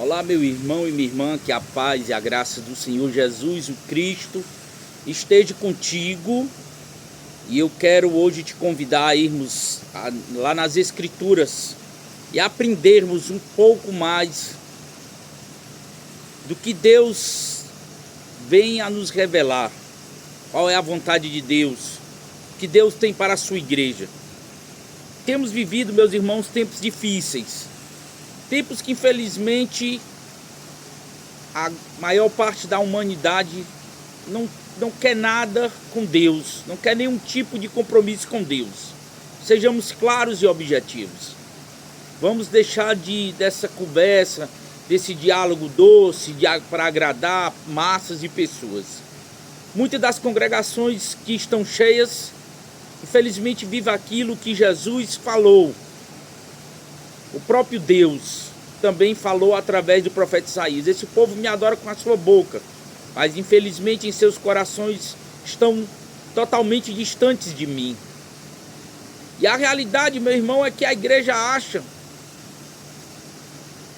Olá, meu irmão e minha irmã, que a paz e a graça do Senhor Jesus, o Cristo, esteja contigo. E eu quero hoje te convidar a irmos lá nas Escrituras e aprendermos um pouco mais do que Deus vem a nos revelar. Qual é a vontade de Deus, o que Deus tem para a sua igreja. Temos vivido, meus irmãos, tempos difíceis. Tempos que infelizmente a maior parte da humanidade não quer nada com Deus, não quer nenhum tipo de compromisso com Deus. Sejamos claros e objetivos. Vamos deixar dessa conversa, desse diálogo doce para agradar massas de pessoas. Muitas das congregações que estão cheias, infelizmente vivem aquilo que Jesus falou. O próprio Deus também falou através do profeta Isaías: esse povo me adora com a sua boca, mas infelizmente em seus corações estão totalmente distantes de mim. E a realidade, meu irmão, é que a igreja acha,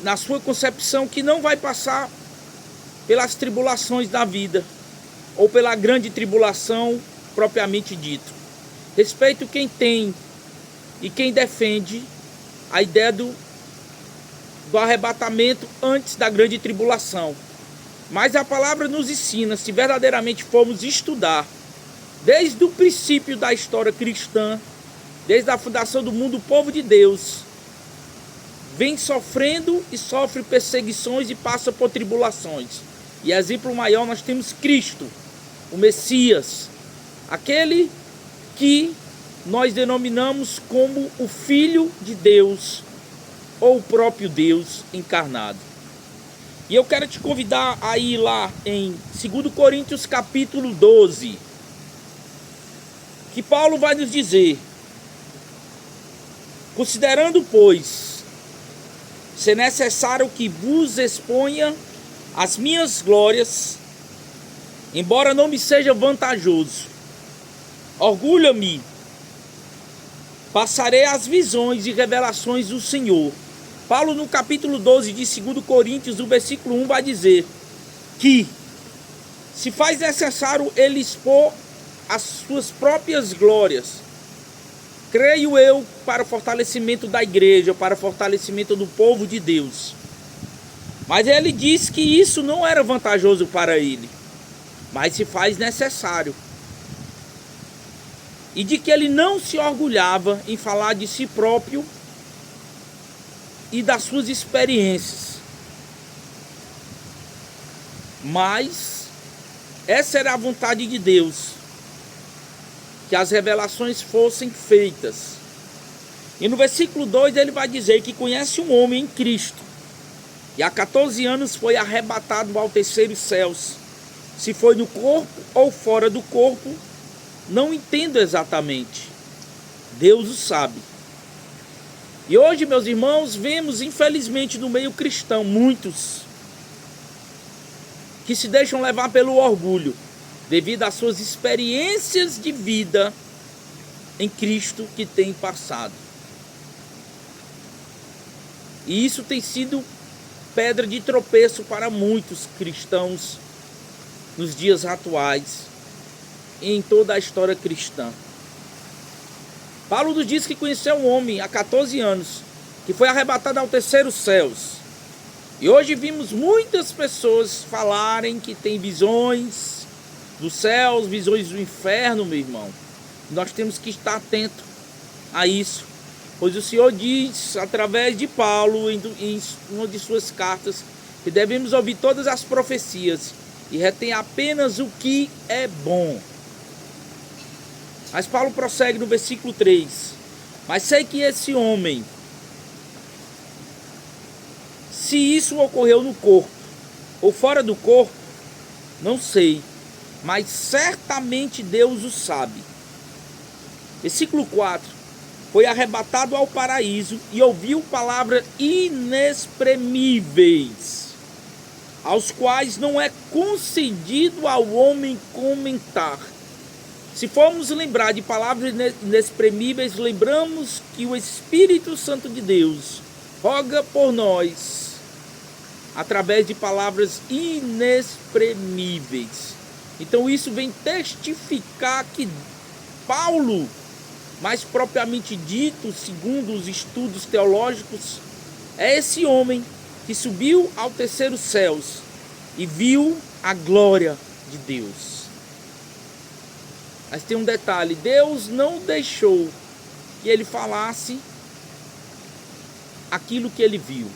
na sua concepção, que não vai passar pelas tribulações da vida, ou pela grande tribulação propriamente dito. Respeito quem tem e quem defende a ideia do arrebatamento antes da grande tribulação. Mas a palavra nos ensina, se verdadeiramente formos estudar, desde o princípio da história cristã, desde a fundação do mundo, o povo de Deus vem sofrendo e sofre perseguições e passa por tribulações. E exemplo maior nós temos Cristo, o Messias, aquele que nós denominamos como o Filho de Deus, ou o próprio Deus encarnado. E eu quero te convidar a ir lá em 2 Coríntios capítulo 12, que Paulo vai nos dizer: considerando, pois, ser necessário que vos exponha as minhas glórias, embora não me seja vantajoso, orgulho-me, passarei as visões e revelações do Senhor. Paulo, no capítulo 12 de 2 Coríntios, no versículo 1, vai dizer que se faz necessário ele expor as suas próprias glórias, creio eu, para o fortalecimento da igreja, para o fortalecimento do povo de Deus. Mas ele diz que isso não era vantajoso para ele, mas se faz necessário. E de que ele não se orgulhava em falar de si próprio e das suas experiências. Mas essa era a vontade de Deus, que as revelações fossem feitas. E no versículo 2 ele vai dizer que conhece um homem em Cristo, e há 14 anos foi arrebatado ao terceiro céus. Se foi no corpo ou fora do corpo, não entendo exatamente. Deus o sabe. E hoje, meus irmãos, vemos infelizmente no meio cristão muitos que se deixam levar pelo orgulho, devido às suas experiências de vida em Cristo que têm passado. E isso tem sido pedra de tropeço para muitos cristãos nos dias atuais e em toda a história cristã. Paulo nos diz que conheceu um homem há 14 anos, que foi arrebatado ao terceiro céus. E hoje vimos muitas pessoas falarem que tem visões dos céus, visões do inferno, meu irmão. Nós temos que estar atento a isso, pois o Senhor diz, através de Paulo, em uma de suas cartas, que devemos ouvir todas as profecias e retém apenas o que é bom. Mas Paulo prossegue no versículo 3. Mas sei que esse homem, se isso ocorreu no corpo ou fora do corpo, não sei, mas certamente Deus o sabe. Versículo 4. Foi arrebatado ao paraíso e ouviu palavras inexprimíveis, aos quais não é concedido ao homem comentar. Se formos lembrar de palavras inexprimíveis, lembramos que o Espírito Santo de Deus roga por nós através de palavras inexprimíveis. Então isso vem testificar que Paulo, mais propriamente dito, segundo os estudos teológicos, é esse homem que subiu ao terceiro céus e viu a glória de Deus. Mas tem um detalhe: Deus não deixou que ele falasse aquilo que ele viu,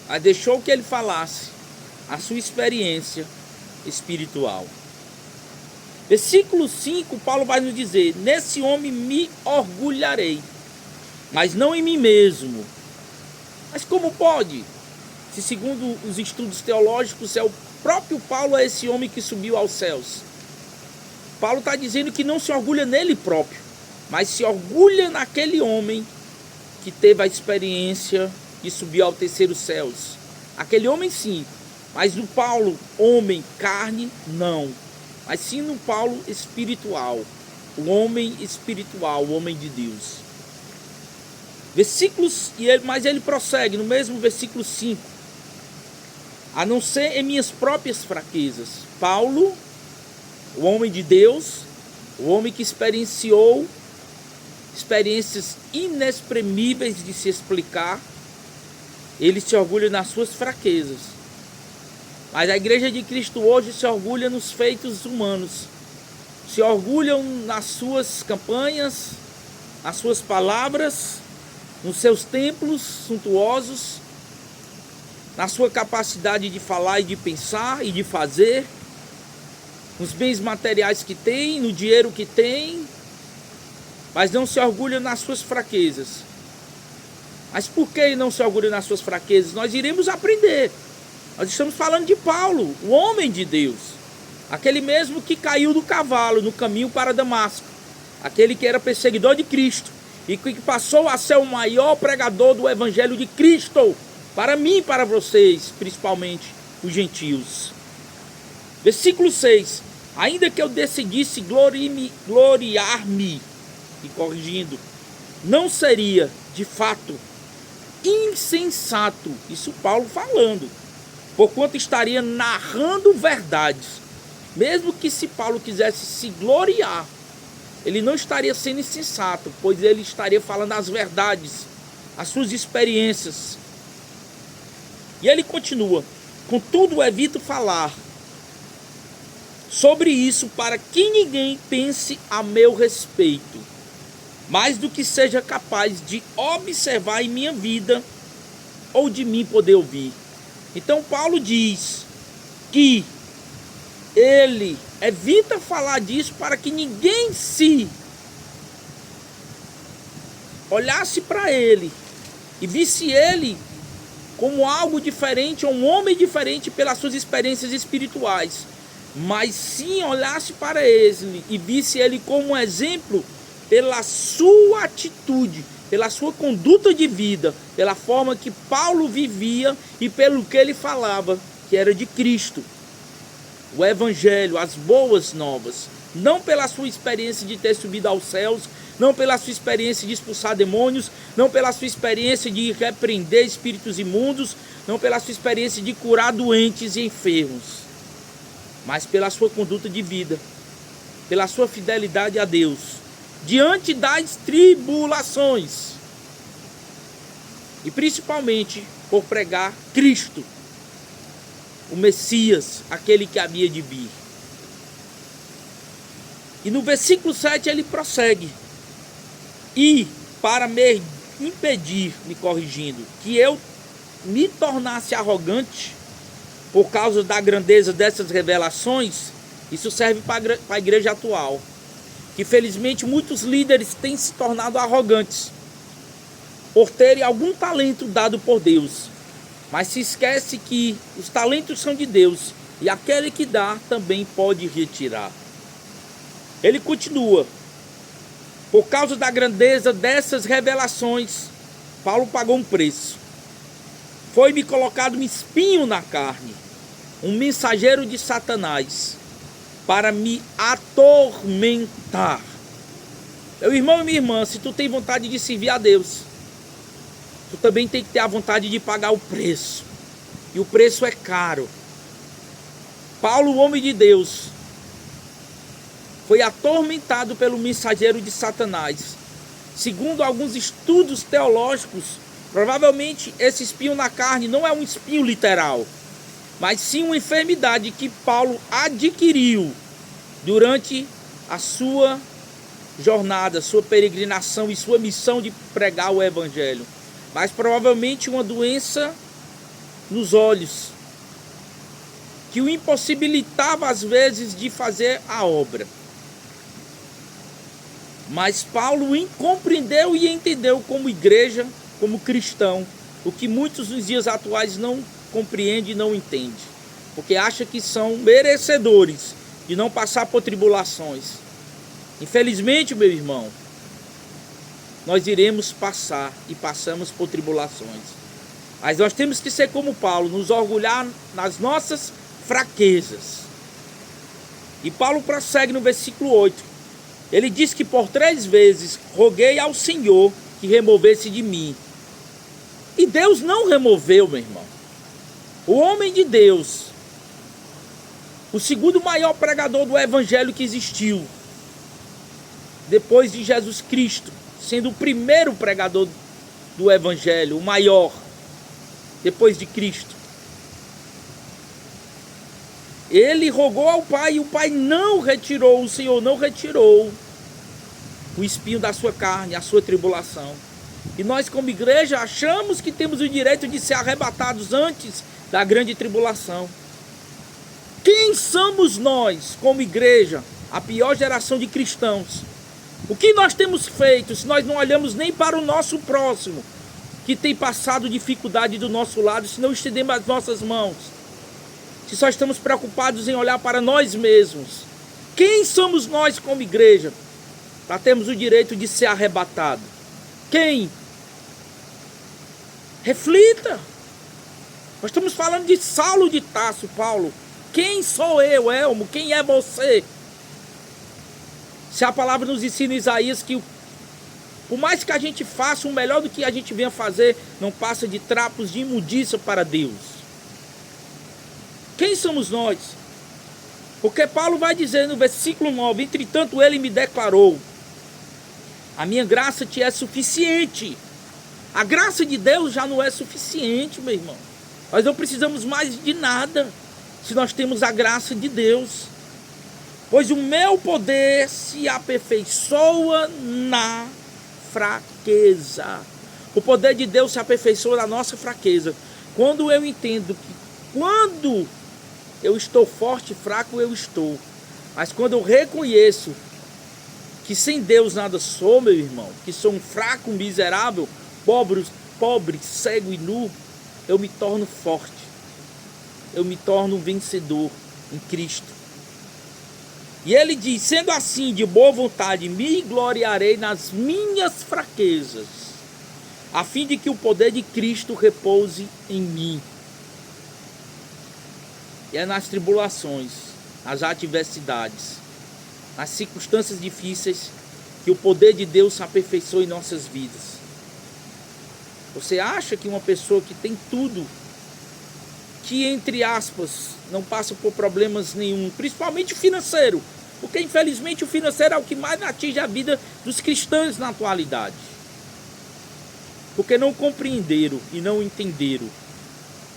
mas deixou que ele falasse a sua experiência espiritual. Versículo 5, Paulo vai nos dizer: nesse homem me orgulharei, mas não em mim mesmo. Mas como pode? Se segundo os estudos teológicos é o próprio Paulo, é esse homem que subiu aos céus. Paulo está dizendo que não se orgulha nele próprio, mas se orgulha naquele homem que teve a experiência de subir ao terceiro céus. Aquele homem sim, mas no Paulo, homem, carne, não. Mas sim no Paulo espiritual, o homem espiritual, o homem de Deus. Versículos, mas ele prossegue no mesmo versículo 5. A não ser em minhas próprias fraquezas. Paulo, o homem de Deus, o homem que experienciou experiências inexprimíveis de se explicar, ele se orgulha nas suas fraquezas. Mas a igreja de Cristo hoje se orgulha nos feitos humanos, se orgulham nas suas campanhas, nas suas palavras, nos seus templos suntuosos, na sua capacidade de falar e de pensar e de fazer, nos bens materiais que tem, no dinheiro que tem, mas não se orgulha nas suas fraquezas. Mas por que não se orgulha nas suas fraquezas? Nós iremos aprender. Nós estamos falando de Paulo, o homem de Deus, aquele mesmo que caiu do cavalo no caminho para Damasco, aquele que era perseguidor de Cristo e que passou a ser o maior pregador do evangelho de Cristo, para mim e para vocês, principalmente os gentios. Versículo 6. Ainda que eu decidisse gloriar-me, e corrigindo, não seria, de fato, insensato, isso Paulo falando, porquanto estaria narrando verdades. Mesmo que se Paulo quisesse se gloriar, ele não estaria sendo insensato, pois ele estaria falando as verdades, as suas experiências. E ele continua: contudo evito falar sobre isso para que ninguém pense a meu respeito, mais do que seja capaz de observar em minha vida ou de mim poder ouvir. Então Paulo diz que ele evita falar disso para que ninguém se olhasse para ele e visse ele como algo diferente, ou um homem diferente pelas suas experiências espirituais, mas sim olhasse para ele e visse ele como um exemplo pela sua atitude, pela sua conduta de vida, pela forma que Paulo vivia e pelo que ele falava, que era de Cristo, o evangelho, as boas novas, não pela sua experiência de ter subido aos céus, não pela sua experiência de expulsar demônios, não pela sua experiência de repreender espíritos imundos, não pela sua experiência de curar doentes e enfermos, mas pela sua conduta de vida, pela sua fidelidade a Deus, diante das tribulações, e principalmente por pregar Cristo, o Messias, aquele que havia de vir. E no versículo 7 ele prossegue: e para me impedir, me corrigindo, que eu me tornasse arrogante por causa da grandeza dessas revelações, isso serve para a igreja atual, que felizmente muitos líderes têm se tornado arrogantes por terem algum talento dado por Deus, mas se esquece que os talentos são de Deus e aquele que dá também pode retirar. Ele continua: por causa da grandeza dessas revelações, Paulo pagou um preço. Foi-me colocado um espinho na carne, um mensageiro de Satanás, para me atormentar. Meu irmão e minha irmã, se tu tem vontade de servir a Deus, tu também tem que ter a vontade de pagar o preço. e o preço é caro. Paulo, o homem de Deus, foi atormentado pelo mensageiro de Satanás. Segundo alguns estudos teológicos, provavelmente esse espinho na carne não é um espinho literal, mas sim uma enfermidade que Paulo adquiriu durante a sua jornada, sua peregrinação e sua missão de pregar o evangelho. Mas provavelmente uma doença nos olhos, que o impossibilitava às vezes de fazer a obra. Mas Paulo compreendeu e entendeu como igreja, como cristão, o que muitos nos dias atuais não compreendem e não entendem, porque acham que são merecedores de não passar por tribulações. Infelizmente, meu irmão, nós iremos passar e passamos por tribulações. Mas nós temos que ser como Paulo, nos orgulhar nas nossas fraquezas. E Paulo prossegue no versículo 8. Ele diz que por 3 vezes roguei ao Senhor que removesse de mim. E Deus não removeu, meu irmão. O homem de Deus, o segundo maior pregador do evangelho que existiu, depois de Jesus Cristo, sendo o primeiro pregador do evangelho, o maior, depois de Cristo. Ele rogou ao Pai e o Pai não retirou, o Senhor não retirou o espinho da sua carne, a sua tribulação. E nós como igreja achamos que temos o direito de ser arrebatados antes da grande tribulação. Quem somos nós como igreja, a pior geração de cristãos? O que nós temos feito se nós não olhamos nem para o nosso próximo, que tem passado dificuldade do nosso lado, se não estendemos as nossas mãos? Se só estamos preocupados em olhar para nós mesmos? Quem somos nós como igreja para termos o direito de ser arrebatado? Quem? Reflita. Nós estamos falando de Saulo de Tarso, Paulo. Quem sou eu, Elmo? Quem é você? Se a palavra nos ensina em Isaías que por mais que a gente faça o melhor do que a gente venha fazer, não passa de trapos de imundícia para Deus. Quem somos nós? Porque Paulo vai dizer no versículo 9: entretanto ele me declarou: a minha graça te é suficiente. A graça de Deus já não é suficiente, meu irmão. Nós não precisamos mais de nada se nós temos a graça de Deus. Pois o meu poder se aperfeiçoa na fraqueza. O poder de Deus se aperfeiçoa na nossa fraqueza. Quando eu entendo que quando eu estou forte, fraco eu estou. Mas quando eu reconheço que sem Deus nada sou, meu irmão, que sou um fraco, miserável, pobre, cego e nu, eu me torno forte. Eu me torno um vencedor em Cristo. E ele diz: sendo assim, de boa vontade, me gloriarei nas minhas fraquezas, a fim de que o poder de Cristo repouse em mim. E é nas tribulações, nas adversidades, nas circunstâncias difíceis, que o poder de Deus se aperfeiçoa em nossas vidas. Você acha que uma pessoa que tem tudo, que entre aspas não passa por problemas nenhum, principalmente financeiro, porque infelizmente o financeiro é o que mais atinge a vida dos cristãos na atualidade, porque não compreenderam e não entenderam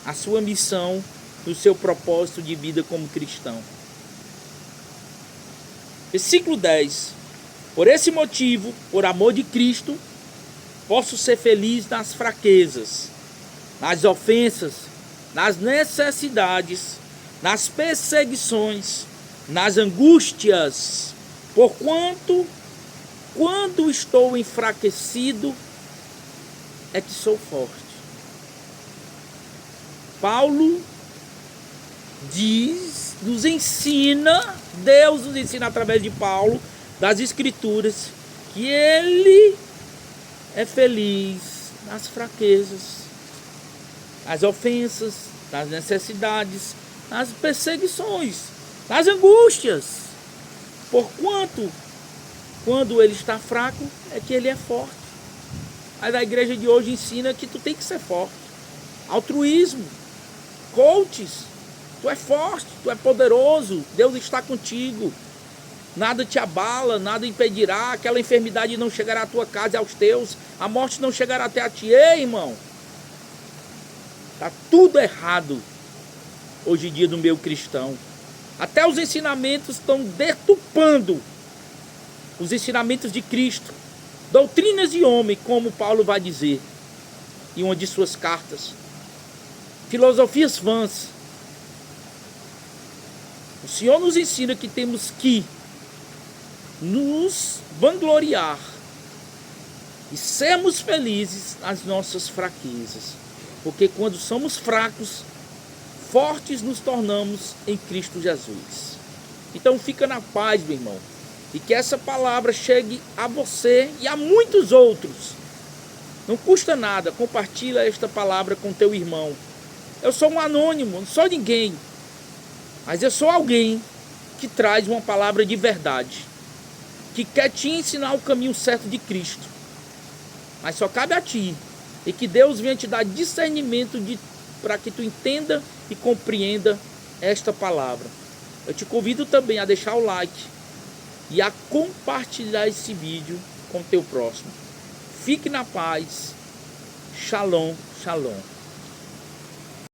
a sua missão no seu propósito de vida como cristão. Versículo 10: por esse motivo, por amor de Cristo, posso ser feliz nas fraquezas, nas ofensas, nas necessidades, nas perseguições, nas angústias, porquanto, quando estou enfraquecido, é que sou forte. Paulo diz, nos ensina, Deus nos ensina através de Paulo, das Escrituras, que ele é feliz nas fraquezas, nas ofensas, nas necessidades, nas perseguições, nas angústias. Porquanto, quando ele está fraco, é que ele é forte. Mas a igreja de hoje ensina que tu tem que ser forte. Altruísmo. coaches. Tu é forte, tu é poderoso, Deus está contigo. Nada te abala, nada impedirá, aquela enfermidade não chegará à tua casa e aos teus, a morte não chegará até a ti. Ei, irmão, está tudo errado hoje em dia no meio cristão. Até os ensinamentos estão deturpando os ensinamentos de Cristo, doutrinas de homem, como Paulo vai dizer em uma de suas cartas, filosofias vãs. O Senhor nos ensina que temos que nos vangloriar e sermos felizes nas nossas fraquezas, porque quando somos fracos, fortes nos tornamos em Cristo Jesus. Então fica na paz, meu irmão, e que essa palavra chegue a você e a muitos outros. Não custa nada, compartilha esta palavra com teu irmão. Eu sou um anônimo, não sou ninguém, mas eu sou alguém que traz uma palavra de verdade, que quer te ensinar o caminho certo de Cristo. Mas só cabe a ti, e que Deus venha te dar discernimento para que tu entenda e compreenda esta palavra. Eu te convido também a deixar o like e a compartilhar esse vídeo com o teu próximo. Fique na paz. Shalom, shalom.